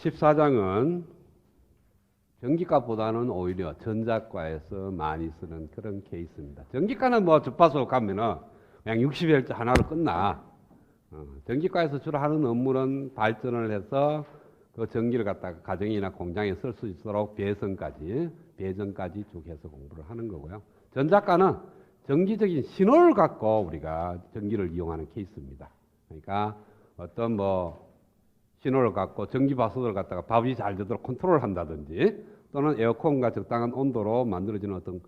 14장은 전기과보다는 오히려 전자과에서 많이 쓰는 그런 케이스입니다. 전기과는 뭐 주파수 가면은 그냥 60Hz 하나로 끝나. 전기과에서 주로 하는 업무는 발전을 해서 그 전기를 갖다가 가정이나 공장에 쓸 수 있도록 배전까지 쭉 해서 공부를 하는 거고요. 전자과는 전기적인 신호를 갖고 우리가 전기를 이용하는 케이스입니다. 그러니까 어떤 뭐 신호를 갖고 전기바수를 갖다가 밥이 잘 되도록 컨트롤을 한다든지 또는 에어컨과 적당한 온도로 만들어지는 어떤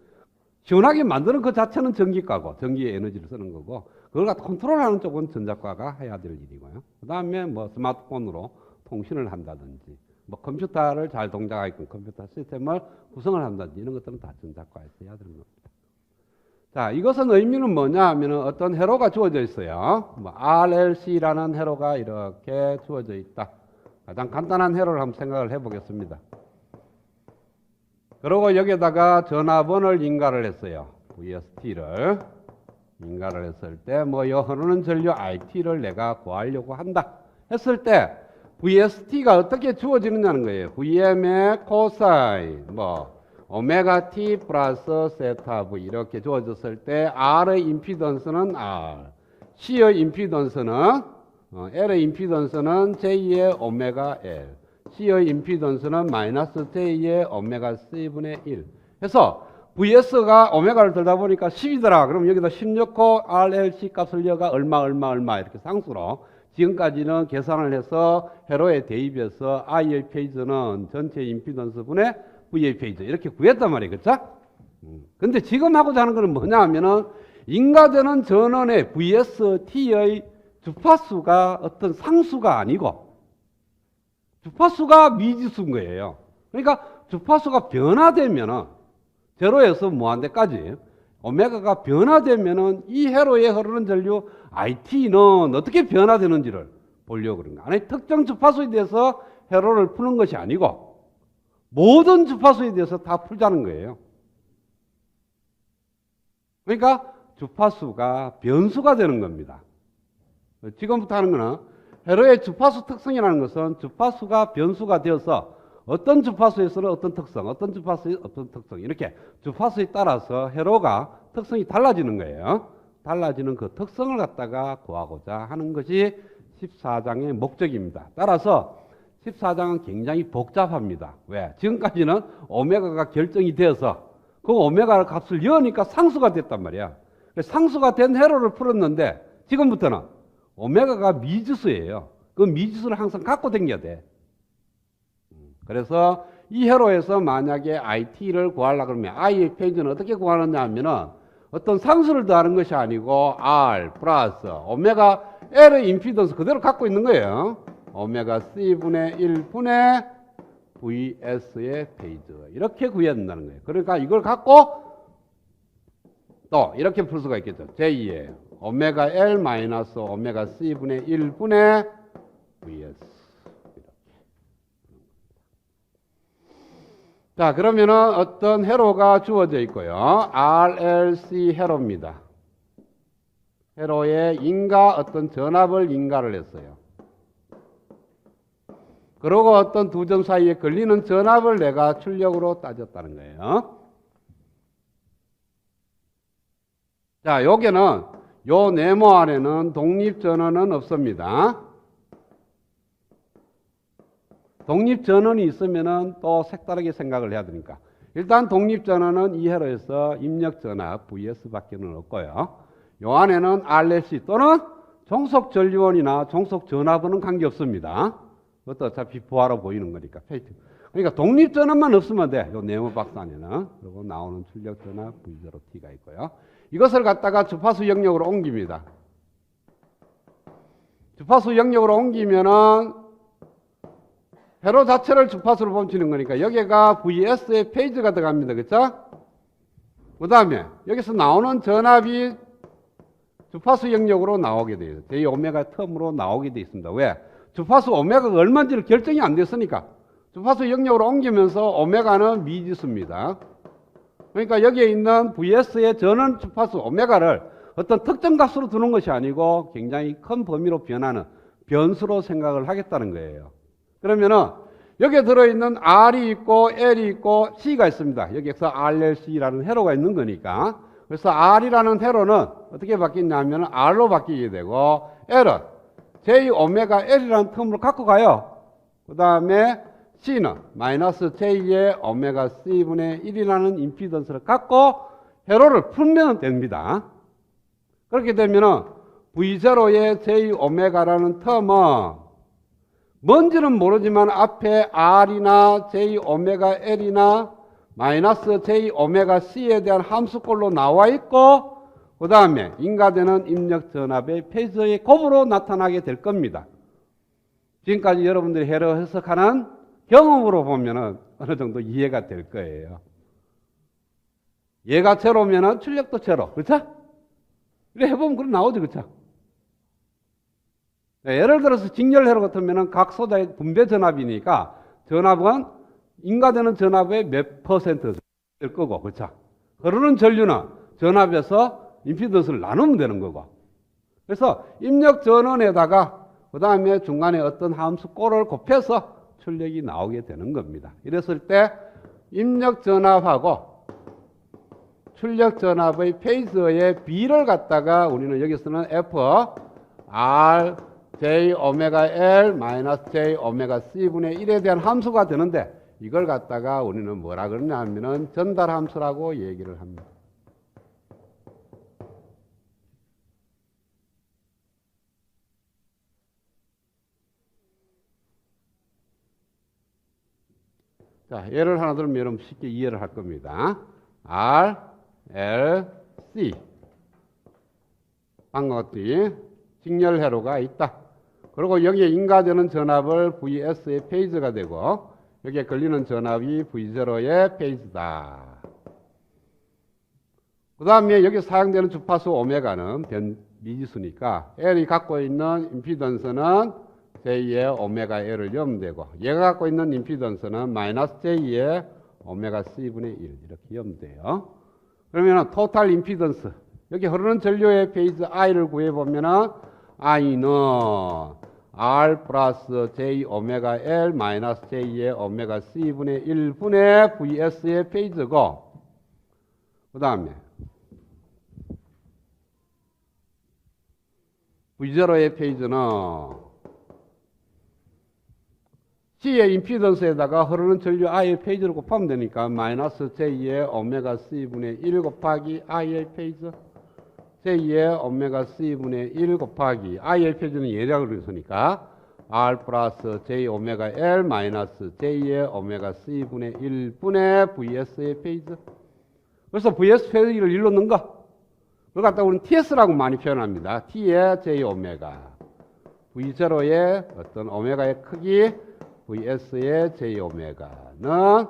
시원하게 만드는 그 자체는 전기과고 전기의 에너지를 쓰는 거고 그걸 갖다 컨트롤하는 쪽은 전자과가 해야 될 일이고요. 그 다음에 뭐 스마트폰으로 통신을 한다든지 뭐 컴퓨터를 잘 동작하게끔 컴퓨터 시스템을 구성을 한다든지 이런 것들은 다 전자과에서 해야 되는 겁니다. 자, 이것은 의미는 뭐냐 하면은 어떤 회로가 주어져 있어요. 뭐 RLC라는 회로가 이렇게 주어져 있다. 가장 간단한 회로를 한번 생각을 해 보겠습니다. 그리고 여기에다가 전화번호를 인가를 했어요. VST를 인가를 했을 때 뭐 흐르는 전류 IT를 내가 구하려고 한다 했을 때 VST가 어떻게 주어지느냐는 거예요. VM의 코사인 뭐 오메가 T 플러스 세타 V 이렇게 주어졌을 때 R의 임피던스는 R, C의 임피던스는 L의 임피던스는 J의 오메가 L, C의 임피던스는 마이너스 J의 오메가 C분의 1 해서 VS가 오메가를 들다 보니까 10이더라. 그럼 여기다 10 넣고 RLC 값을 여가 얼마 이렇게 상수로 지금까지는 계산을 해서 회로에 대입해서 I의 페이지는 전체 임피던스 분의 V의 페이지 이렇게 구했단 말이에요. 그렇죠? 근데 지금 하고자 하는 것은 뭐냐 하면은 인가되는 전원의 VST의 주파수가 어떤 상수가 아니고 주파수가 미지수인 거예요. 그러니까 주파수가 변화되면은 제로에서 무한대까지 오메가가 변화되면은 이 회로에 흐르는 전류 IT는 어떻게 변화되는지를 보려고 그런 거예요. 아니 특정 주파수에 대해서 회로를 푸는 것이 아니고 모든 주파수에 대해서 다 풀자는 거예요. 그러니까 주파수가 변수가 되는 겁니다. 지금부터 하는 거는 회로의 주파수 특성이라는 것은 주파수가 변수가 되어서 어떤 주파수에서는 어떤 특성, 어떤 주파수에 어떤 특성 이렇게 주파수에 따라서 회로가 특성이 달라지는 거예요. 달라지는 그 특성을 갖다가 구하고자 하는 것이 14장의 목적입니다. 따라서 14장은 굉장히 복잡합니다. 왜? 지금까지는 오메가가 결정이 되어서 그 오메가 값을 여니까 상수가 됐단 말이야. 상수가 된 회로를 풀었는데 지금부터는 오메가가 미지수예요. 그 미지수를 항상 갖고 다녀야 돼. 그래서 이 회로에서 만약에 IT를 구하려고 그러면 I의 페이지는 어떻게 구하느냐 하면은 어떤 상수를 더하는 것이 아니고 R 플러스 오메가 L의 임피던스 그대로 갖고 있는 거예요. 오메가 C분의 1분의 VS의 페이지 이렇게 구해야 된다는 거예요. 그러니까 이걸 갖고 또 이렇게 풀 수가 있겠죠. J의 오메가 L 마이너스 오메가 C분의 1분의 VS 자, 그러면은 어떤 회로가 주어져 있고요. RLC 회로입니다. 회로에 어떤 전압을 인가를 했어요. 그리고 어떤 두 점 사이에 걸리는 전압을 내가 출력으로 따졌다는 거예요. 자, 여기는 요 네모 안에는 독립전원은 없습니다. 독립전원이 있으면은 또 색다르게 생각을 해야 되니까. 일단 독립전원은 이 회로에서 입력전압 VS밖에는 없고요. 요 안에는 RLC 또는 종속전류원이나 종속전압은 관계없습니다. 그것도 어차피 부하로 보이는 거니까. 그러니까 독립전원만 없으면 돼. 요 네모 박스 안에는. 그리고 나오는 출력전압 V0T가 있고요. 이것을 갖다가 주파수 영역으로 옮깁니다. 주파수 영역으로 옮기면은 회로 자체를 주파수로 멈추는 거니까 여기가 VS의 페이지가 들어갑니다. 그렇죠? 그 다음에 여기서 나오는 전압이 주파수 영역으로 나오게 돼요. 제 오메가 텀으로 나오게 돼 있습니다. 왜? 주파수 오메가가 얼마인지를 결정이 안 됐으니까 주파수 영역으로 옮기면서 오메가는 미지수입니다. 그러니까 여기에 있는 VS의 전원 주파수 오메가를 어떤 특정 값으로 두는 것이 아니고 굉장히 큰 범위로 변하는 변수로 생각을 하겠다는 거예요. 그러면은 여기에 들어있는 R이 있고 L이 있고 C가 있습니다. 여기에서 RLC라는 회로가 있는 거니까. 그래서 R이라는 회로는 어떻게 바뀌냐면 R로 바뀌게 되고 L은 J 오메가 L이라는 텀으로 갖고 가요. 그 다음에 C는 마이너스 J의 오메가 C분의 1이라는 임피던스를 갖고 회로를 풀면 됩니다. 그렇게 되면은 V0의 J 오메가라는 텀은 뭔지는 모르지만 앞에 R이나 J 오메가 L이나 마이너스 J 오메가 C에 대한 함수꼴로 나와 있고 그 다음에 인가되는 입력 전압의 페이저의 곱으로 나타나게 될 겁니다. 지금까지 여러분들이 회로 해석하는 경험으로 보면은 어느 정도 이해가 될 거예요. 얘가 제로면은 출력도 제로. 그렇죠? 이래 해보면 그래 나오죠. 그렇죠? 예를 들어서 직렬회로 같으면은 각 소자의 분배 전압이니까 전압은 인가되는 전압의 몇 퍼센트 될 거고, 그렇죠? 흐르는 전류는 전압에서 임피던스를 나누면 되는 거고. 그래서 입력 전원에다가 그 다음에 중간에 어떤 함수 꼴을 곱해서 출력이 나오게 되는 겁니다. 이랬을 때 입력 전압하고 출력 전압의 페이저의 B를 갖다가 우리는 여기서는 F, R, J 오메가 L 마이너스 J 오메가 C분의 1에 대한 함수가 되는데 이걸 갖다가 우리는 뭐라 그러냐 하면은 전달 함수라고 얘기를 합니다. 자, 예를 하나 들면 여러분 쉽게 이해를 할 겁니다. R, L, C 방금 같이 직렬 회로가 있다. 그리고 여기에 인가되는 전압을 VS의 페이즈가 되고 여기에 걸리는 전압이 V0의 페이즈다. 그 다음에 여기 사용되는 주파수 오메가는 미지수니까 L이 갖고 있는 임피던스는 J의 오메가 L을 넣으면 되고 얘가 갖고 있는 임피던스는 마이너스 J의 오메가 C분의 1 이렇게 넣으면 돼요. 그러면 토탈 임피던스 여기 흐르는 전류의 페이즈 I를 구해보면 I는 R 플러스 J 오메가 L 마이너스 J의 오메가 C분의 1분의 VS의 페이즈고 그 다음에 V0의 페이즈는 C의 임피던스에다가 흐르는 전류 I의 페이즈를 곱하면 되니까 마이너스 J의 오메가 C분의 1 곱하기 I의 페이즈 J의 오메가 C분의 1 곱하기 I의 페이즈는 예량을 쓰니까 R 플러스 J 오메가 L 마이너스 J의 오메가 C분의 1분의 VS의 페이즈. 그래서 VS 페이즈를 일로 넣는 거. 그걸 갖다 우리는 TS라고 많이 표현합니다. T의 J 오메가. V0의 어떤 오메가의 크기 VS의 J 오메가는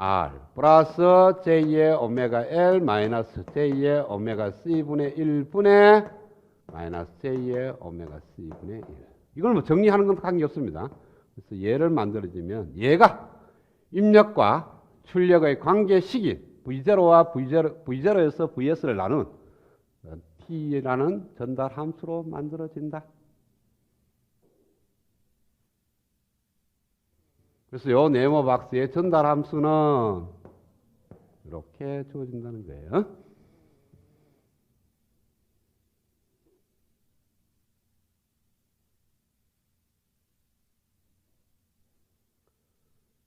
R 플러스 J의 오메가 L 마이너스 J의 오메가 C분의 1분의 마이너스 J의 오메가 C분의 1. 이걸 뭐 정리하는 건 관계없습니다. 그래서 얘를 만들어주면 얘가 입력과 출력의 관계식인 V0와 V0에서 VS를 나눈 T라는 전달 함수로 만들어진다. 그래서 요 네모 박스의 전달 함수는 이렇게 주어진다는 거예요.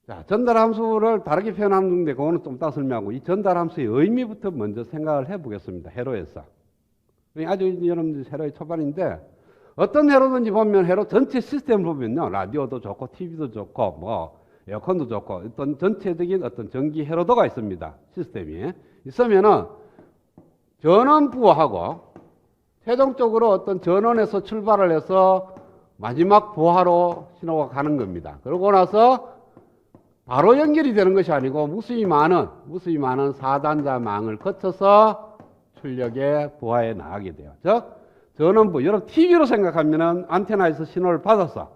자, 전달 함수를 다르게 표현하는데 그거는 좀 이따 설명하고 이 전달 함수의 의미부터 먼저 생각을 해보겠습니다. 회로에서. 아주 여러분들 회로의 초반인데 어떤 회로든지 보면 회로 전체 시스템을 보면요. 라디오도 좋고 TV도 좋고 뭐 에어컨도 좋고 어떤 전체적인 어떤 전기 회로도가 있습니다. 시스템이. 있으면은 전원부하고 최종적으로 어떤 전원에서 출발을 해서 마지막 부하로 신호가 가는 겁니다. 그러고 나서 바로 연결이 되는 것이 아니고 무수히 많은 4단자망을 거쳐서 출력의 부하에 나가게 돼요. 즉 전원부, 여러분 TV로 생각하면은 안테나에서 신호를 받아서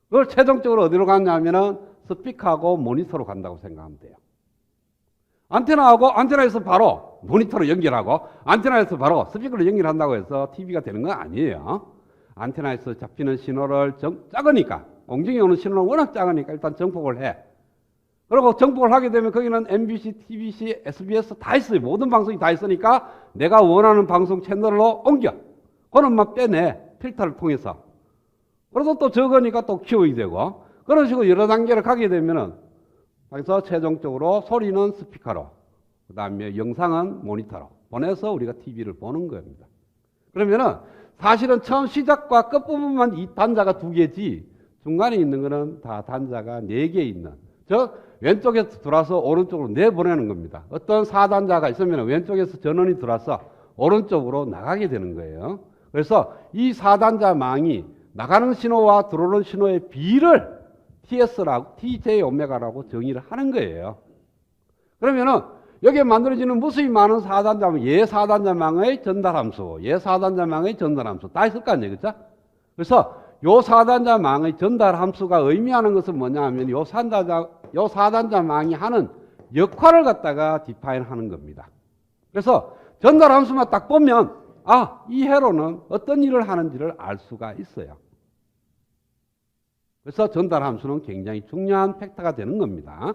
그걸 최종적으로 어디로 갔냐면은 스피커하고 모니터로 간다고 생각하면 돼요. 안테나에서 바로 모니터로 연결하고 안테나에서 바로 스피커로 연결한다고 해서 TV가 되는 건 아니에요. 안테나에서 잡히는 신호를 작으니까 공중에 오는 신호는 워낙 작으니까 일단 정폭을 해. 그리고 정폭을 하게 되면 거기는 MBC, TBC, SBS 다 있어요. 모든 방송이 다 있으니까 내가 원하는 방송 채널로 옮겨. 그놈만 빼내. 필터를 통해서. 그래서 또 적으니까 또 키워야 되고. 그런 식으로 여러 단계를 가게 되면은 그래서 최종적으로 소리는 스피커로, 그 다음에 영상은 모니터로 보내서 우리가 TV를 보는 겁니다. 그러면은 사실은 처음 시작과 끝부분만 이 단자가 두 개지 중간에 있는 거는 다 단자가 네 개 있는, 즉 왼쪽에서 들어와서 오른쪽으로 내보내는 겁니다. 어떤 4단자가 있으면 왼쪽에서 전원이 들어와서 오른쪽으로 나가게 되는 거예요. 그래서 이 4단자 망이 나가는 신호와 들어오는 신호의 비를 TS라고, TJ 오메가라고 정의를 하는 거예요. 그러면은 여기에 만들어지는 무수히 많은 4단자망, 예 4단자망의 전달함수, 예 4단자망의 전달함수 다 있을 거 아니에요. 그렇죠? 그래서 요 4단자망의 전달함수가 의미하는 것은 뭐냐 하면 요 4단자망이 하는 역할을 갖다가 디파인 하는 겁니다. 그래서 전달함수만 딱 보면 아, 이 회로는 어떤 일을 하는지를 알 수가 있어요. 그래서 전달함수는 굉장히 중요한 팩터가 되는 겁니다.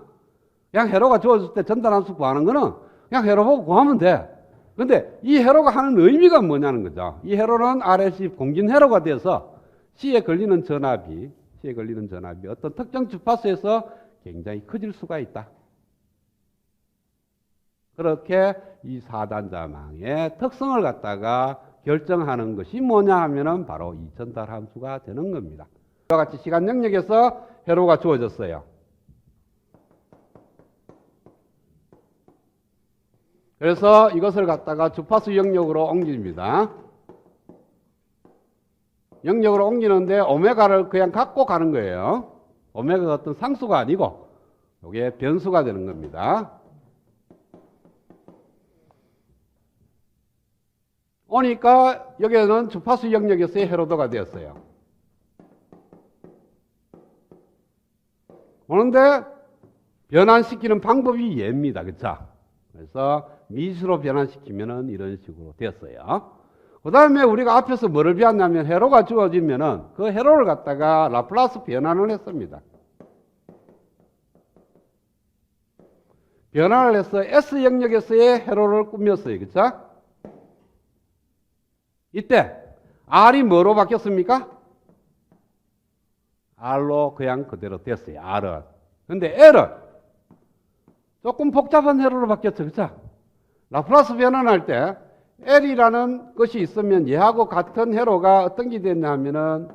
그냥 회로가 주어질 때 전달함수 구하는 거는 그냥 회로 보고 구하면 돼. 근데 이 회로가 하는 의미가 뭐냐는 거죠. 이 회로는 RLC 공진 회로가 돼서 C에 걸리는 전압이 어떤 특정 주파수에서 굉장히 커질 수가 있다. 그렇게 이 4단자망의 특성을 갖다가 결정하는 것이 뭐냐 하면은 바로 이 전달함수가 되는 겁니다. 이와 같이 시간 영역에서 회로가 주어졌어요. 그래서 이것을 갖다가 주파수 영역으로 옮깁니다. 영역으로 옮기는데 오메가를 그냥 갖고 가는 거예요. 오메가가 어떤 상수가 아니고 이게 변수가 되는 겁니다. 오니까 여기에는 주파수 영역에서의 회로도가 되었어요. 오는데 변환시키는 방법이 얘입니다. 그렇죠? 그래서 미수로 변환시키면은 이런 식으로 되었어요. 그 다음에 우리가 앞에서 뭐를 배웠냐면 회로가 주어지면은 그 회로를 갖다가 라플라스 변환을 했습니다. 변환을 해서 S 영역에서의 회로를 꾸몄어요. 그렇죠? 이때 R이 뭐로 바뀌었습니까? R로 그냥 그대로 됐어요. R은. 근데 L은 조금 복잡한 회로로 바뀌었죠. 그렇죠? 라플라스 변환할 때 L이라는 것이 있으면 얘하고 같은 회로가 어떤 게 됐냐 하면은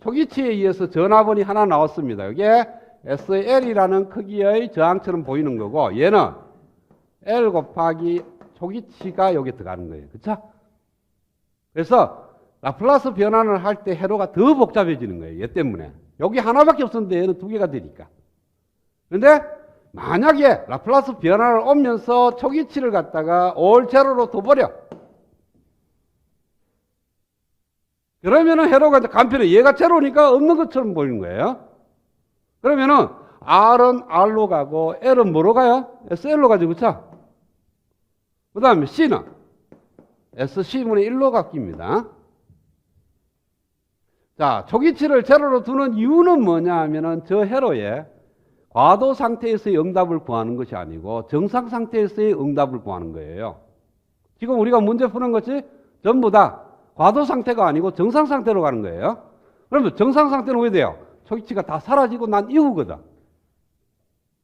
초기치에 의해서 전압원이 하나 나왔습니다. 이게 SL이라는 크기의 저항처럼 보이는 거고 얘는 L 곱하기 초기치가 여기 들어가는 거예요. 그렇죠? 그래서 라플라스 변환을 할 때 회로가 더 복잡해지는 거예요. 얘 때문에. 여기 하나밖에 없었는데 얘는 두 개가 되니까. 그런데 만약에 라플라스 변환을 오면서 초기치를 갖다가 올 제로로 둬버려. 그러면은 회로가 이제 간편해. 얘가 제로니까 없는 것처럼 보이는 거예요. 그러면은 R은 R로 가고 L은 뭐로 가요? SL로 가죠. 그렇죠? 그 다음에 C는 SC분의 1로 바뀝니다. 자, 초기치를 제로로 두는 이유는 뭐냐 하면은 저 회로에 과도 상태에서의 응답을 구하는 것이 아니고 정상 상태에서의 응답을 구하는 거예요. 지금 우리가 문제 푸는 것이 전부 다 과도 상태가 아니고 정상 상태로 가는 거예요. 그러면 정상 상태는 왜 돼요? 초기치가 다 사라지고 난 이후거든.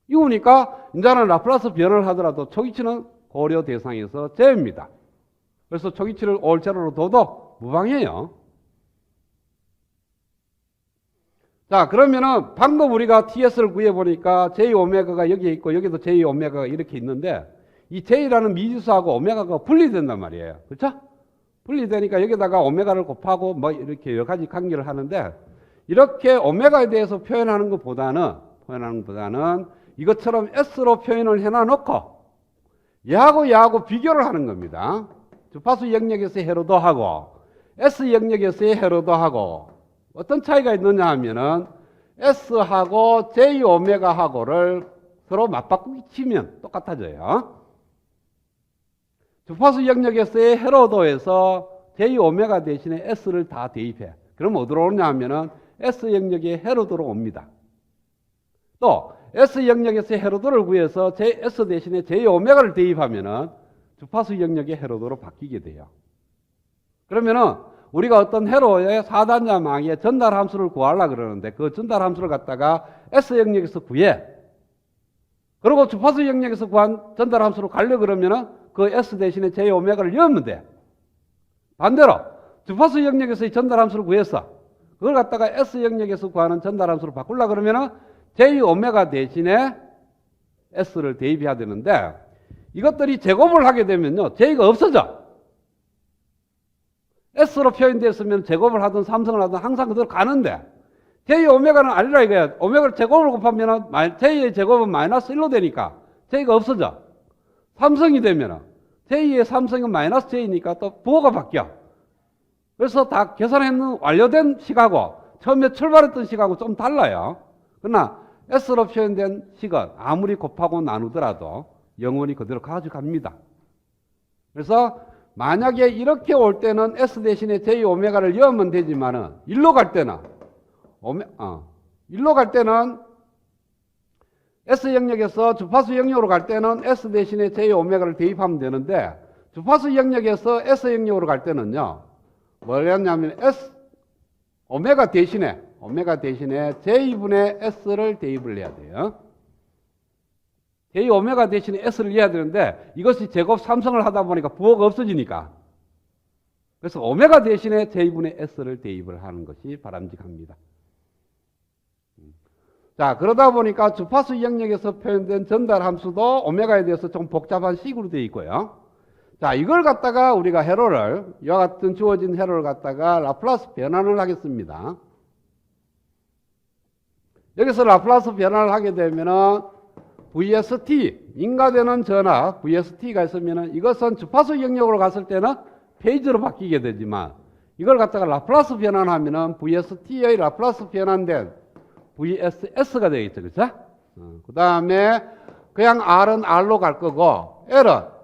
이후니까 이제는 라플라스 변환을 하더라도 초기치는 고려 대상에서 제외입니다. 그래서 초기치를 올 제로로 둬도 무방해요. 자, 그러면은 방금 우리가 TS를 구해보니까 J 오메가가 여기에 있고 여기도 J 오메가가 이렇게 있는데 이 J라는 미지수하고 오메가가 분리된단 말이에요. 그렇죠? 분리되니까 여기다가 오메가를 곱하고 뭐 이렇게 여러 가지 관계를 하는데 이렇게 오메가에 대해서 표현하는 것보다는 이것처럼 S로 표현을 해놔놓고 얘하고 비교를 하는 겁니다. 주파수 영역에서의 회로도 하고 S 영역에서의 회로도 하고 어떤 차이가 있느냐 하면은 S하고 J 오메가하고를 서로 맞바꾸기 치면 똑같아져요. 주파수 영역에서의 회로도에서 J 오메가 대신에 S를 다 대입해. 그럼 어디로 오냐 하면은 S 영역의 헤로드로 옵니다. 또 S 영역에서 헤로드를 구해서 S 대신에 J 오메가를 대입하면은 주파수 영역의 헤로드로 바뀌게 돼요. 그러면은 우리가 어떤 헤로의 4단자망의 전달 함수를 구하려고 그러는데 그 전달 함수를 갖다가 S 영역에서 구해. 그리고 주파수 영역에서 구한 전달 함수로 가려고 그러면은 그 S 대신에 J 오메가를 넣으면 돼. 반대로 주파수 영역에서 전달 함수를 구했어. 그걸 갖다가 S 영역에서 구하는 전달 함수로 바꾸려고 그러면은 J 오메가 대신에 S를 대입해야 되는데 이것들이 제곱을 하게 되면요. J가 없어져. S로 표현되었으면 제곱을 하든 삼성을 하든 항상 그대로 가는데 J 오메가는 아니라 이거야. 오메가를 제곱을 곱하면 J의 제곱은 마이너스 1로 되니까 J가 없어져. 삼성이 되면 J의 삼성은 마이너스 J니까 또 부호가 바뀌어. 그래서 다 계산했는 완료된 식하고 처음에 출발했던 식하고 좀 달라요. 그러나 S로 표현된 식은 아무리 곱하고 나누더라도 영원히 그대로 가져갑니다. 그래서 만약에 이렇게 올 때는 S 대신에 J 오메가를 넣으면 되지만은 일로 갈 때는 S 영역에서 주파수 영역으로 갈 때는 S 대신에 J 오메가를 대입하면 되는데 주파수 영역에서 S 영역으로 갈 때는요. 뭐냐면 S 오메가 대신에 J분의 S를 대입을 해야 돼요. J 오메가 대신에 S를 해야 되는데 이것이 제곱 삼성을 하다 보니까 부호가 없어지니까 그래서 오메가 대신에 J분의 S를 대입을 하는 것이 바람직합니다. 자, 그러다 보니까 주파수 영역에서 표현된 전달 함수도 오메가에 대해서 좀 복잡한 식으로 되어 있고요. 자, 이걸 갖다가 우리가 회로를 이와 같은 주어진 회로를 갖다가 라플라스 변환을 하겠습니다. 여기서 라플라스 변환을 하게 되면은 VST, 인가되는 전압 VST가 있으면은 이것은 주파수 영역으로 갔을 때는 페이지로 바뀌게 되지만 이걸 갖다가 라플라스 변환하면은 VST의 라플라스 변환된 VSS가 되겠죠. 그렇죠? 그 다음에 그냥 R은 R로 갈 거고 L은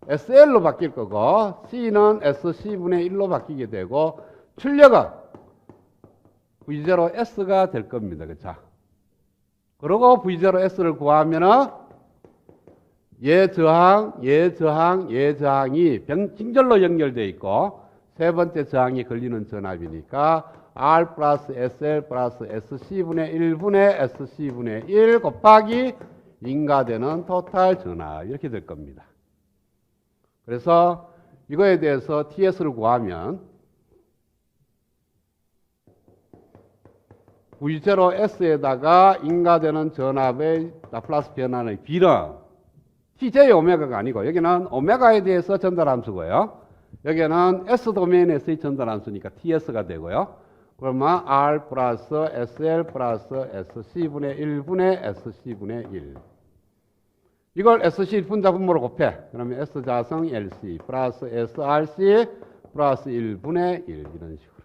SL로 바뀔 거고 C는 SC분의 1로 바뀌게 되고 출력은 V0S가 될 겁니다. 그렇죠? 그리고 V0S를 구하면은 얘 저항이 징절로 연결되어 있고 세 번째 저항이 걸리는 전압이니까 R 플러스 SL 플러스 SC분의 1분의 SC분의 1 곱하기 인가되는 토탈 전압 이렇게 될 겁니다. 그래서 이거에 대해서 TS를 구하면 V0S에다가 인가되는 전압의 라플라스 변환의 비는 TJ 오메가가 아니고 여기는 오메가에 대해서 전달함수고요. 여기는 S 도메인에서의 전달함수니까 TS가 되고요. 그러면 R 플러스 SL 플러스 SC분의 1분의 SC분의 1 이걸 SC 분자분모로 곱해. 그러면 S자성 LC 플러스 SRC 플러스 1분의 1 이런 식으로.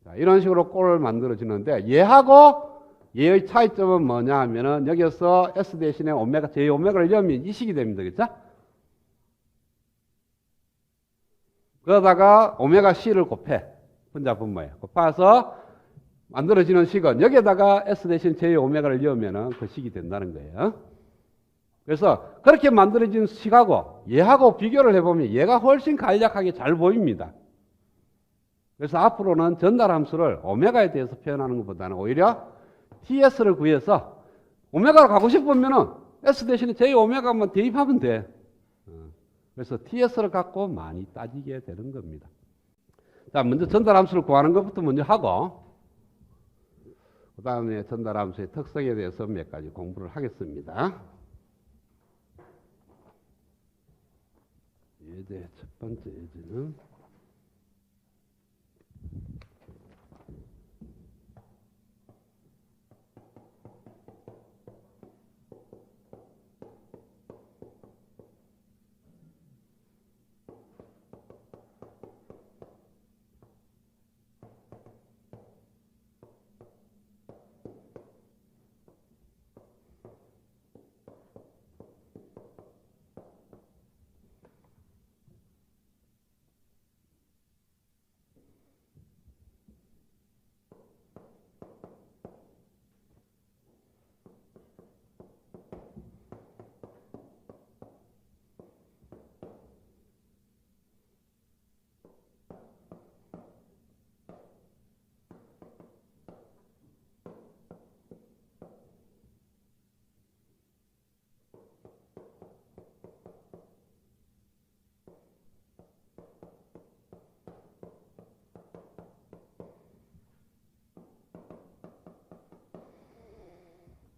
자, 이런 식으로 꼴을 만들어지는데 얘하고 얘의 차이점은 뭐냐 하면은 여기서 S 대신에 오메가, J 오메가를 넣으면 이 식이 됩니다. 그렇죠? 그러다가 오메가 C를 곱해. 분자분모에. 곱해서 만들어지는 식은 여기에다가 S 대신 J 오메가를 넣으면은 그 식이 된다는 거예요. 그래서 그렇게 만들어진 식하고 얘하고 비교를 해보면 얘가 훨씬 간략하게 잘 보입니다. 그래서 앞으로는 전달 함수를 오메가에 대해서 표현하는 것보다는 오히려 TS를 구해서 오메가로 가고 싶으면은 S 대신에 J 오메가만 대입하면 돼. 그래서 TS를 갖고 많이 따지게 되는 겁니다. 자, 먼저 전달 함수를 구하는 것부터 먼저 하고 그 다음에 전달 함수의 특성에 대해서 몇 가지 공부를 하겠습니다. 예제 첫 번째 예제는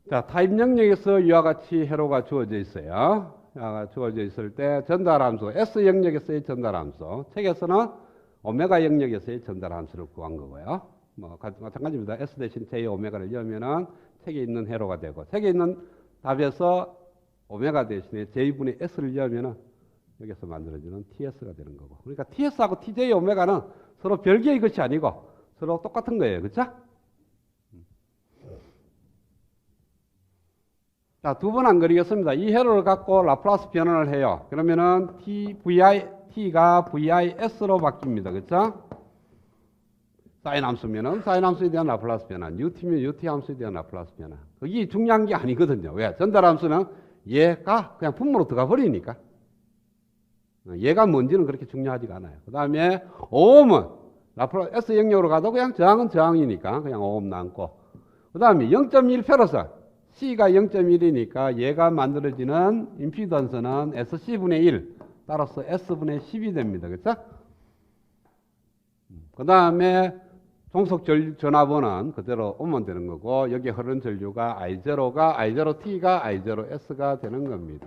자, 타입 영역에서 이와 같이 회로가 주어져 있어요. 주어져 있을 때 전달함수, S 영역에서의 전달함수, 책에서는 오메가 영역에서의 전달함수를 구한 거고요. 뭐 마찬가지입니다. S 대신 J 오메가를 넣으면은 책에 있는 회로가 되고, 책에 있는 답에서 오메가 대신에 J분의 S를 넣으면은 여기서 만들어지는 TS가 되는 거고. 그러니까 TS하고 TJ 오메가는 서로 별개의 것이 아니고 서로 똑같은 거예요. 그렇죠? 자, 두 번 안 그리겠습니다. 이 회로를 갖고 라플라스 변환을 해요. 그러면은 T가 VIS로 바뀝니다. 그렇죠? 사인 함수면은 사인 함수에 대한 라플라스 변환, UT면 UT 함수에 대한 라플라스 변환. 그게 중요한 게 아니거든요. 왜? 전달 함수는 얘가 그냥 분모로 들어가 버리니까. 얘가 뭔지는 그렇게 중요하지가 않아요. 그 다음에 오음은 라플라스 S 영역으로 가도 그냥 저항은 저항이니까 그냥 오음 남고. 그 다음에 0.1표로서 C가 0.1이니까 얘가 만들어지는 임피던스는 SC분의 1 따라서 S분의 10이 됩니다. 그렇죠? 그 다음에 종속 전압원은 그대로 오면 되는 거고, 여기 흐르는 전류가 I0T가 I0S가 되는 겁니다.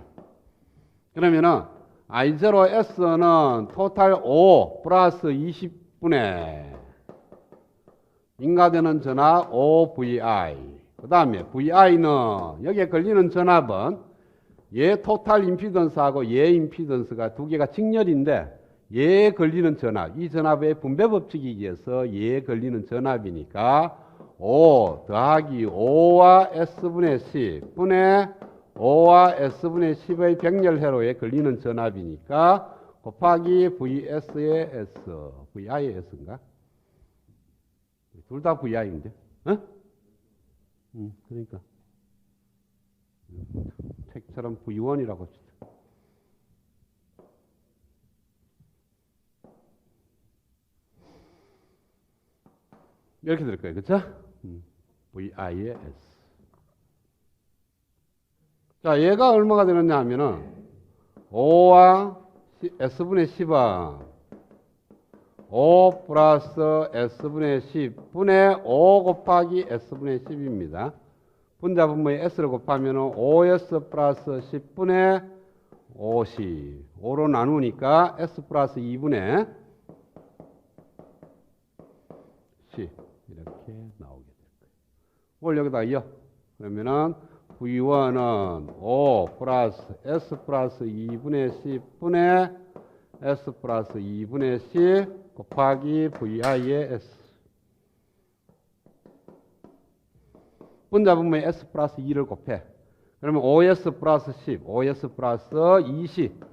그러면은 I0S는 토탈 5 플러스 20분의 인가되는 전압 5VI. 그 다음에 VI는 여기에 걸리는 전압은 얘 토탈 임피던스하고 얘 임피던스가 두 개가 직렬인데 얘에 걸리는 전압, 이 전압의 분배 법칙에 의해서 얘에 걸리는 전압이니까 5 더하기 5와 S분의 10 분의 5와 S분의 10의 병렬회로에 걸리는 전압이니까 곱하기 VS의 S, VI의 S인가? 둘 다 VI인데, 어? 그러니까 책처럼 V1이라고 합시다. 이렇게 될 거예요. 그렇죠? VI의 S. 자, 얘가 얼마가 되느냐 하면은 5와 S분의 10은 5 플러스 S분의 10 분의 5 곱하기 S분의 10입니다. 분자 분모에 S를 곱하면 5S 플러스 10분의 50. 5로 나누니까 S 플러스 2분의 10. 이렇게 나오게 될 거예요. 그걸 여기다 이어. 그러면은 V1은 5 플러스 S 플러스 2분의 10분의 S 플러스 2분의 10 곱하기 VI의 S. 분자 분모에 S 플러스 2를 곱해. 그러면 5S 플러스 10, 5S 플러스 20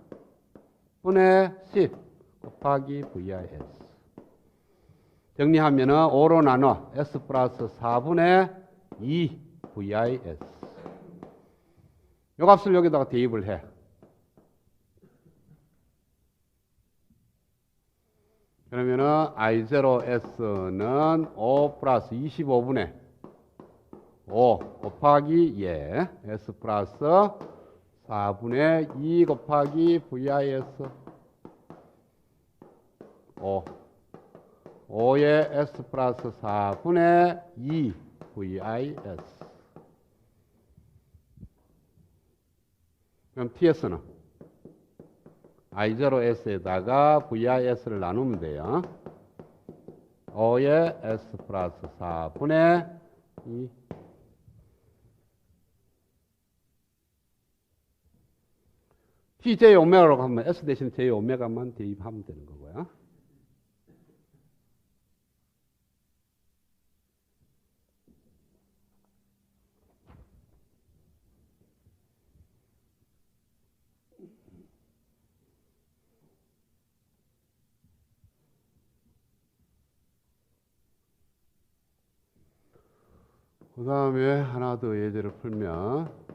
분의 10 곱하기 VIS. 정리하면은 5로 나눠 S 플러스 4분의 2 VIS. 요 값을 여기다가 대입을 해. 그러면은 I0S는 5 플러스 25분의 5 곱하기 S 플러스 4분의 2 곱하기 VIS 5의 S 플러스 4분의 2 VIS. 그럼 TS는 I0S에다가 VIS를 나누면 돼요. 5의 S 플러스 4분의 2. TJ 오메가라고 하면 S 대신 J 오메가만 대입하면 되는 거고요. 그 다음에 하나 더 예제를 풀면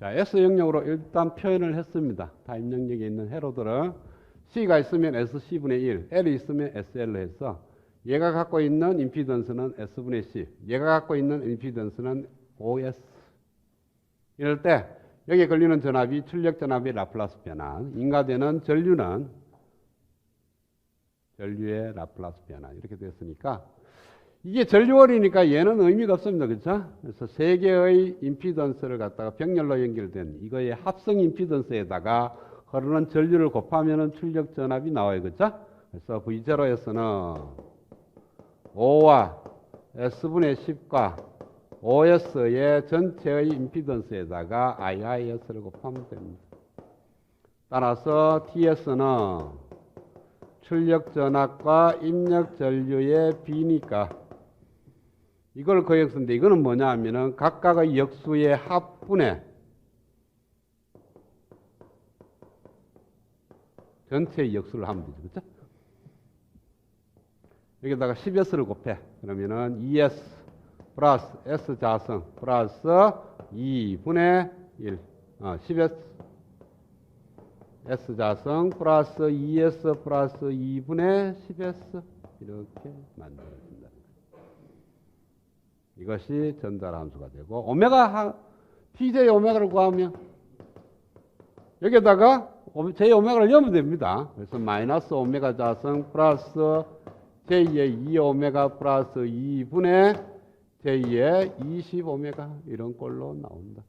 자, S 영역으로 일단 표현을 했습니다. 타입 영역에 있는 회로들을 C가 있으면 SC분의 1, L이 있으면 SL로 해서 얘가 갖고 있는 임피던스는 S분의 C, 얘가 갖고 있는 임피던스는 OS. 이럴 때 여기에 걸리는 전압이 출력 전압의 라플라스 변환, 인가되는 전류는 전류의 라플라스 변환 이렇게 됐으니까 이게 전류월이니까 얘는 의미가 없습니다. 그렇죠? 그래서 세 개의 임피던스를 갖다가 병렬로 연결된 이거의 합성 임피던스에다가 흐르는 전류를 곱하면은 출력 전압이 나와요. 그렇죠? 그래서 V0에서는 5와 S분의 10과 OS의 전체의 임피던스에다가 IIS를 곱하면 됩니다. 따라서 TS는 출력 전압과 입력 전류의 비니까 이걸 거역수인데 이거는 뭐냐 하면은 각각의 역수의 합분의 전체의 역수를 하면 되죠. 그렇죠? 여기다가 10S를 곱해. 그러면은 2S 플러스 S 자성 플러스 2분의 1. 10S S 자성 플러스 2S 플러스 2분의 10S 이렇게 만들어진다. 이것이 전달 함수가 되고 오메가 TJ 오메가를 구하면 여기에다가 J 오메가를 넣으면 됩니다. 그래서 마이너스 오메가 자성 플러스 J의 2 오메가 플러스 2분의 J의 20 오메가 이런 꼴로 나온다.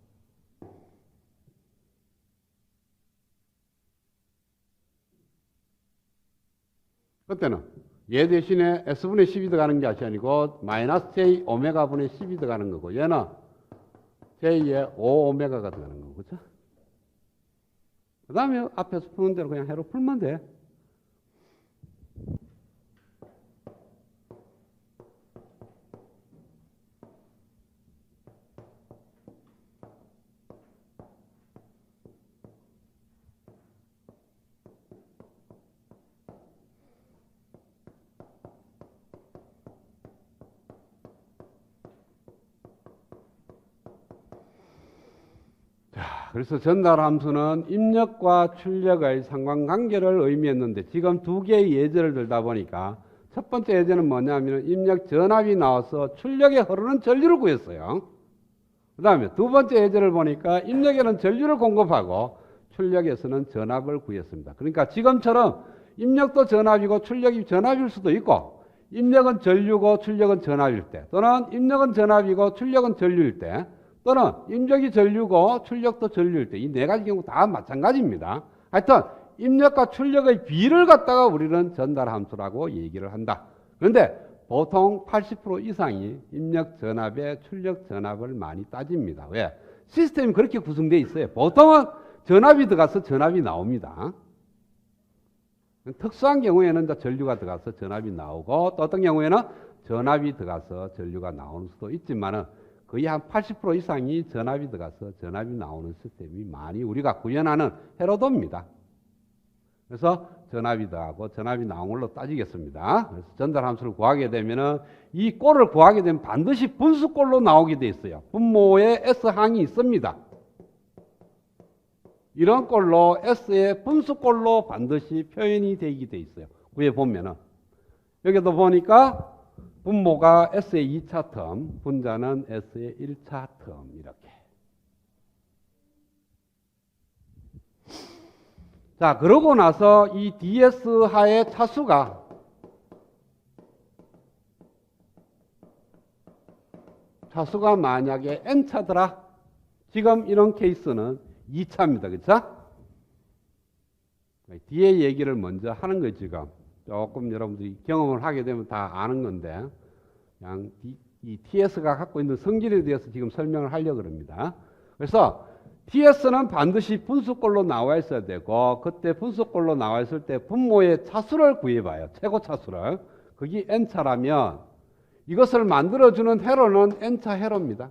그때는 얘 대신에 S분의 10이 들어가는 것이 아니고 마이너스 J 오메가 분의 10이 들어가는 거고 얘는 J의 5 오메가가 들어가는 거고 그렇죠? 그 다음에 앞에서 푸는 대로 그냥 해로 풀면 돼. 그래서 전달 함수는 입력과 출력의 상관관계를 의미했는데 지금 두 개의 예제를 들다 보니까 첫 번째 예제는 뭐냐면 입력 전압이 나와서 출력에 흐르는 전류를 구했어요. 그 다음에 두 번째 예제를 보니까 입력에는 전류를 공급하고 출력에서는 전압을 구했습니다. 그러니까 지금처럼 입력도 전압이고 출력이 전압일 수도 있고 입력은 전류고 출력은 전압일 때 또는 입력은 전압이고 출력은 전류일 때 또는 입력이 전류고 출력도 전류일 때 이 네 가지 경우 다 마찬가지입니다. 하여튼 입력과 출력의 비를 갖다가 우리는 전달 함수라고 얘기를 한다. 그런데 보통 80% 이상이 입력 전압에 출력 전압을 많이 따집니다. 왜? 시스템이 그렇게 구성되어 있어요. 보통은 전압이 들어가서 전압이 나옵니다. 특수한 경우에는 전류가 들어가서 전압이 나오고 또 어떤 경우에는 전압이 들어가서 전류가 나오는 수도 있지만은 거의 한 80% 이상이 전압이 들어가서 전압이 나오는 시스템이 많이 우리가 구현하는 회로도입니다. 그래서 전압이 들어가고 전압이 나온 걸로 따지겠습니다. 그래서 전달 함수를 구하게 되면은 이 꼴을 구하게 되면 반드시 분수꼴로 나오게 돼 있어요. 분모에 S항이 있습니다. 이런 꼴로 S의 분수꼴로 반드시 표현이 되게 돼 있어요. 위에 보면은 여기도 보니까 분모가 S의 2차 텀, 분자는 S의 1차 텀 이렇게. 자, 그러고 나서 이 DS하의 차수가 만약에 N차더라. 지금 이런 케이스는 2차입니다. 그렇죠? 뒤에 얘기를 먼저 하는 거예요. 지금. 조금 여러분들이 경험을 하게 되면 다 아는 건데 그냥 이 TS가 갖고 있는 성질에 대해서 지금 설명을 하려고 합니다. 그래서 TS는 반드시 분수꼴로 나와 있어야 되고 그때 분수꼴로 나와 있을 때 분모의 차수를 구해봐요. 최고 차수를. 그게 N차라면 이것을 만들어주는 회로는 N차 회로입니다.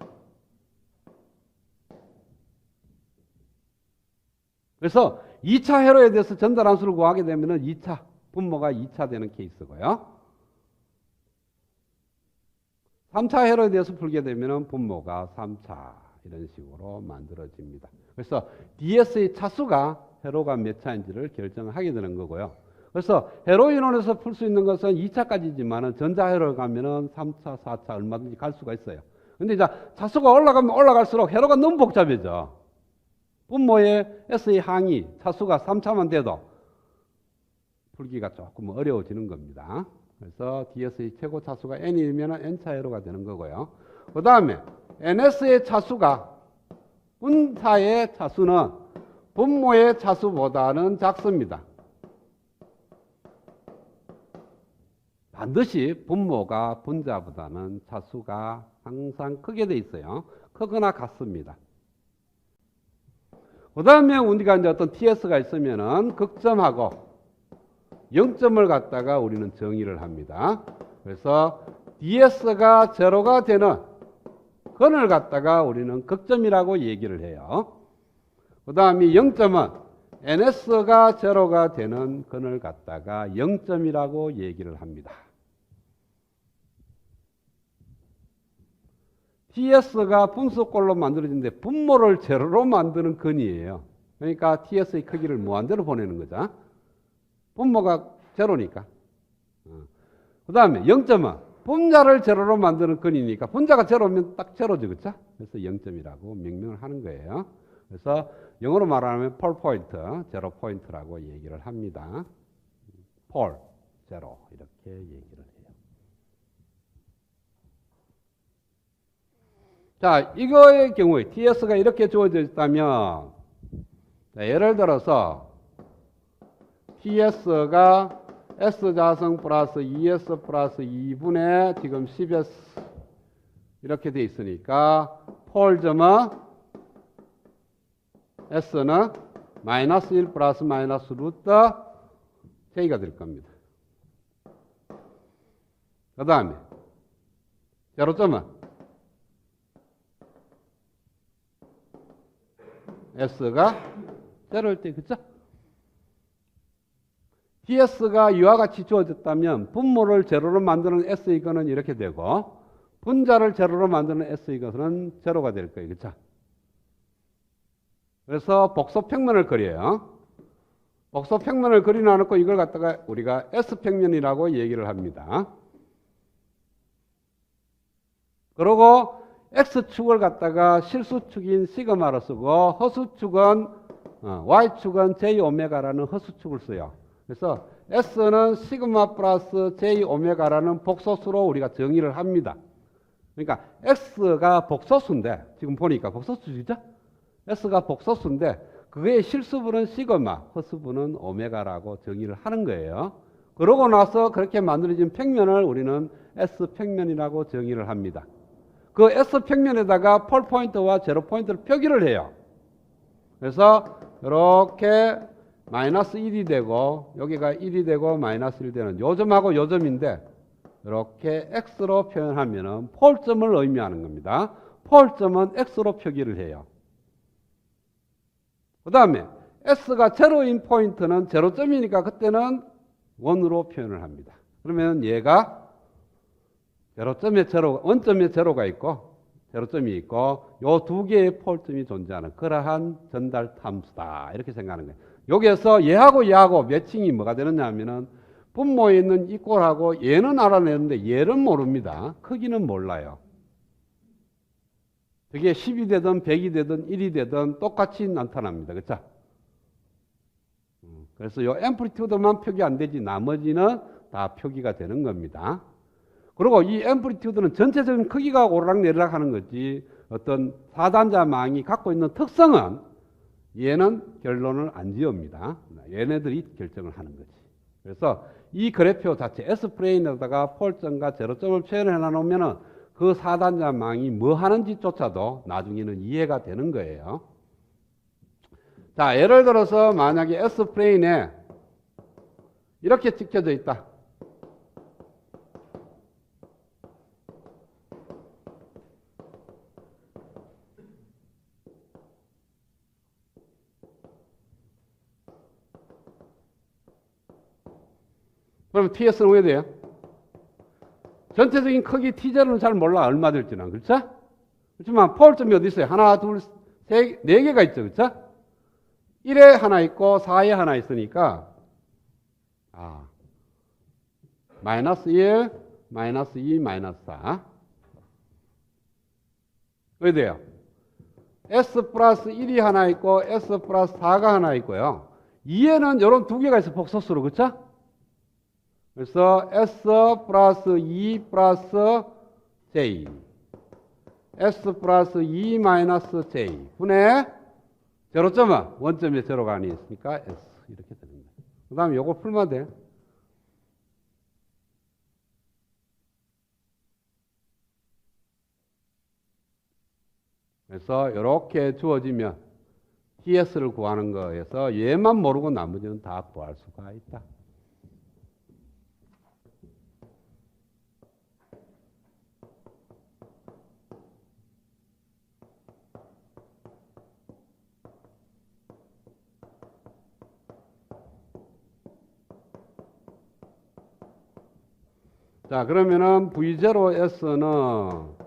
그래서 2차 회로에 대해서 전달 함수를 구하게 되면 2차 분모가 2차 되는 케이스고요. 3차 회로에 대해서 풀게 되면 분모가 3차 이런 식으로 만들어집니다. 그래서 DS의 차수가 회로가 몇 차인지를 결정하게 되는 거고요. 그래서 회로 이론에서 풀 수 있는 것은 2차까지지만 전자회로를 가면은 3차, 4차 얼마든지 갈 수가 있어요. 근데 이제 차수가 올라가면 올라갈수록 회로가 너무 복잡해져. 분모의 S의 항이 차수가 3차만 돼도 풀기가 조금 어려워지는 겁니다. 그래서 DS의 최고 차수가 n이면 n차 회로가 되는 거고요. 그 다음에 NS의 차수가 분차의 차수는 분모의 차수보다는 작습니다. 반드시 분모가 분자보다는 차수가 항상 크게 돼 있어요. 크거나 같습니다. 그 다음에 우리가 이제 어떤 TS가 있으면은 극점하고 0점을 갖다가 우리는 정의를 합니다. 그래서 DS가 제로가 되는 근을 갖다가 우리는 극점이라고 얘기를 해요. 그 다음에 0점은 NS가 제로가 되는 근을 갖다가 0점이라고 얘기를 합니다. TS가 분수꼴로 만들어지는데 분모를 제로로 만드는 근이에요. 그러니까 TS의 크기를 무한대로 보내는 거죠. 분모가 제로니까. 그 다음에 0점은 분자를 제로로 만드는 근이니까 분자가 제로면 딱 제로죠. 그렇죠? 그래서 0점이라고 명명을 하는 거예요. 그래서 영어로 말하면 폴 포인트, 제로 포인트라고 얘기를 합니다. 폴, 제로 이렇게 얘기를 해요. 자, 이거의 경우에 TS가 이렇게 주어져 있다면 예를 들어서 TS가 S자승 플러스 2S 플러스 2분의 지금 10S 이렇게 돼 있으니까 폴점은 S는 마이너스 1 플러스 마이너스 루트 K가 될 겁니다. 그 다음에 제로점은 S가 제로일 때, 그쵸? TS가 이와 같이 주어졌다면 분모를 제로로 만드는 S의 근은 이렇게 되고 분자를 제로로 만드는 S의 근은 제로가 될 거예요. 그쵸? 그래서 복소평면을 그려요. 복소평면을 그려놓고 이걸 갖다가 우리가 S평면이라고 얘기를 합니다. 그리고 X축을 갖다가 실수축인 시그마로 쓰고 허수축은 Y축은 J 오메가라는 허수축을 써요. 그래서 S는 시그마 플러스 J 오메가라는 복소수로 우리가 정의를 합니다. 그러니까 X가 복소수인데 지금 보니까 복소수죠? S가 복소수인데 그의 실수분은 시그마, 허수분은 오메가라고 정의를 하는 거예요. 그러고 나서 그렇게 만들어진 평면을 우리는 S평면이라고 정의를 합니다. 그 S평면에다가 폴 포인트와 제로 포인트를 표기를 해요. 그래서 이렇게 마이너스 1이 되고 여기가 1이 되고 마이너스 1 되는 요점하고 요점인데 이렇게 X로 표현하면은 폴점을 의미하는 겁니다. 폴점은 X로 표기를 해요. 그 다음에 S가 제로인 포인트는 제로점이니까 그때는 1으로 표현을 합니다. 그러면 얘가 제로점에 제로, 원점에 제로가 있고 제로점이 있고 요 두 개의 폴점이 존재하는 그러한 전달 함수다 이렇게 생각하는 거예요. 여기에서 얘하고 매칭이 뭐가 되느냐 하면은 분모에 있는 이꼴하고 얘는 알아내는데 얘는 모릅니다. 크기는 몰라요. 그게 10이 되든 100이 되든 1이 되든 똑같이 나타납니다. 그렇죠? 그래서 요 앰플리튜드만 표기 안 되지 나머지는 다 표기가 되는 겁니다. 그리고 이 앰플리튜드는 전체적인 크기가 오르락내리락 하는 거지 어떤 사단자망이 갖고 있는 특성은 얘는 결론을 안 지읍니다. 얘네들이 결정을 하는 거지. 그래서 이 그래프 자체 S플레인에다가 폴점과 제로점을 표현해 놓으면은 그 사단자망이 뭐 하는지조차도 나중에는 이해가 되는 거예요. 자, 예를 들어서 만약에 S플레인에 이렇게 찍혀져 있다. 그러면 TS는 왜 돼요? 전체적인 크기 T0는 잘 몰라. 얼마 될지는. 그렇죠? 그렇지만 포울점이 어디 있어요? 하나, 둘, 세, 네 개가 있죠. 그렇죠? 1에 하나 있고 4에 하나 있으니까 마이너스 1, 마이너스 2, 마이너스 4. 왜 돼요? S 플러스 1이 하나 있고 S 플러스 4가 하나 있고요. 2에는 이런 두 개가 있어, 복소수로. 그렇죠? 그래서 S 플러스 2 플러스 J, S 플러스 2 마이너스 J 분의 제로점은 원점에 제로가 아니 있으니까 S 이렇게 됩니다. 그 다음에 요거 풀면 돼. 그래서 이렇게 주어지면 TS를 구하는 거에서 얘만 모르고 나머지는 다 구할 수가 있다. 자, 그러면은 V0S는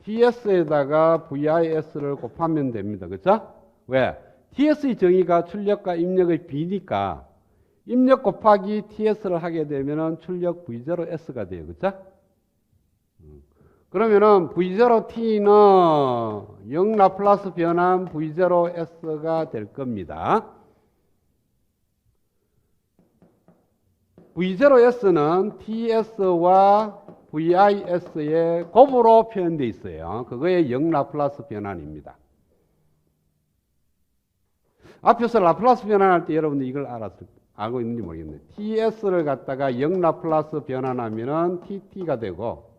TS에다가 VIS를 곱하면 됩니다. 그렇죠? 왜? TS의 정의가 출력과 입력의 비니까 입력 곱하기 TS를 하게 되면은 출력 V0S가 돼요. 그렇죠? 그러면은 V0T는 0 라플라스 변환 V0S가 될 겁니다. V0S는 TS와 VIS의 곱으로 표현되어 있어요. 그거의 0 라플라스 변환입니다. 앞에서 라플라스 변환할 때 여러분들 이걸 알고 있는지 모르겠네요. TS를 갖다가 0 라플라스 변환하면은 TT가 되고,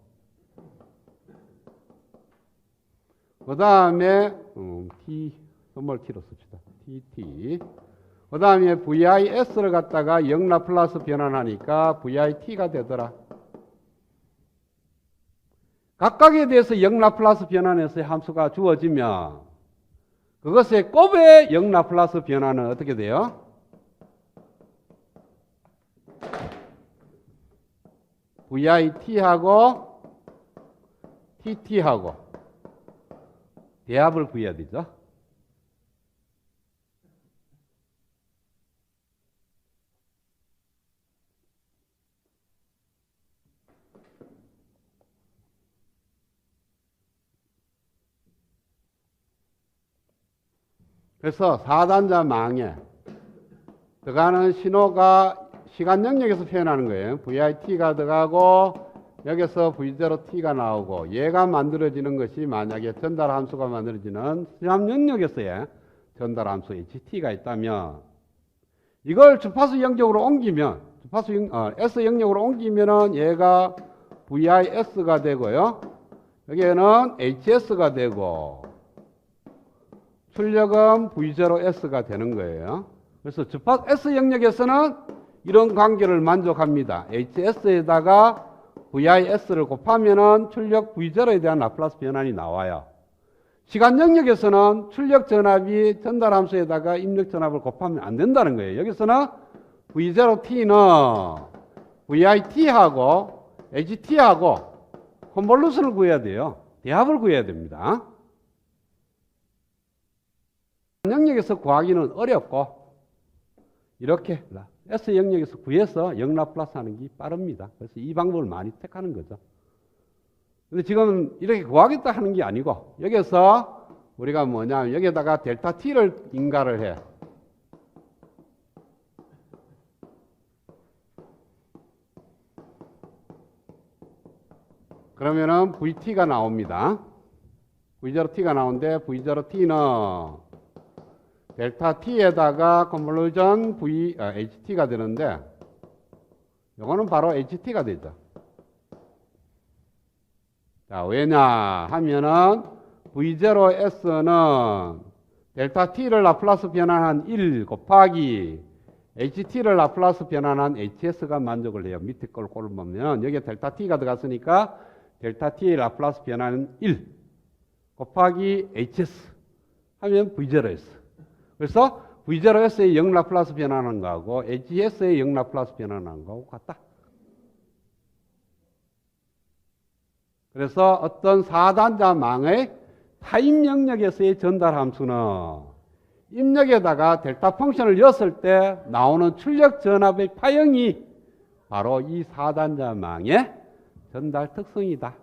그 다음에 스몰 T로 씁시다. TT. 그 다음에 VIS를 갖다가 0 라플라스 변환하니까 VIT가 되더라. 각각에 대해서 0 라플라스 변환해서 함수가 주어지면 그것의 곱의 0 라플라스 변환은 어떻게 돼요? VIT하고 TT하고 대합을 구해야 되죠. 그래서 4단자 망에 들어가는 신호가 시간 영역에서 표현하는 거예요. VIT가 들어가고 여기서 V0T가 나오고 얘가 만들어지는 것이 만약에 전달 함수가 만들어지는 시간 영역에서의 전달 함수 HT가 있다면 이걸 주파수 영역으로 옮기면 S 영역으로 옮기면은 얘가 VIS가 되고요. 여기에는 HS가 되고 출력은 V0S가 되는 거예요. 그래서 주파수 S 영역에서는 이런 관계를 만족합니다. HS에다가 VIS를 곱하면은 출력 V0에 대한 라플라스 변환이 나와요. 시간 영역에서는 출력 전압이 전달 함수에다가 입력 전압을 곱하면 안 된다는 거예요. 여기서는 V0T는 VIT하고 HT하고 컨볼루션을 구해야 돼요. 대합을 구해야 됩니다. 영역에서 구하기는 어렵고 이렇게 S 영역에서 구해서 0 라플라스 하는 게 빠릅니다. 그래서 이 방법을 많이 택하는 거죠. 근데 지금 이렇게 구하겠다 하는 게 아니고 여기서 우리가 뭐냐면 여기에다가 델타 T를 인가를 해. 그러면은 VT가 나옵니다. V0T가 나오는데 V0T는 델타 T에다가 컨볼루션 HT가 되는데 이거는 바로 HT가 되죠. 자, 왜냐 하면은 V0S는 델타 T를 라플라스 변환한 1 곱하기 HT를 라플라스 변환한 HS가 만족을 해요. 밑에 걸 보면 여기에 델타 T가 들어갔으니까 델타 T의 라플라스 변환은 1 곱하기 HS 하면 V0S. 그래서 V0S의 0 라플라스 변환하는 거하고 HS의 0 라플라스 변환하는 거하고 같다. 그래서 어떤 4단자 망의 타입 영역에서의 전달 함수는 입력에다가 델타 펑션을 였을 때 나오는 출력 전압의 파형이 바로 이 4단자망의 전달 특성이다.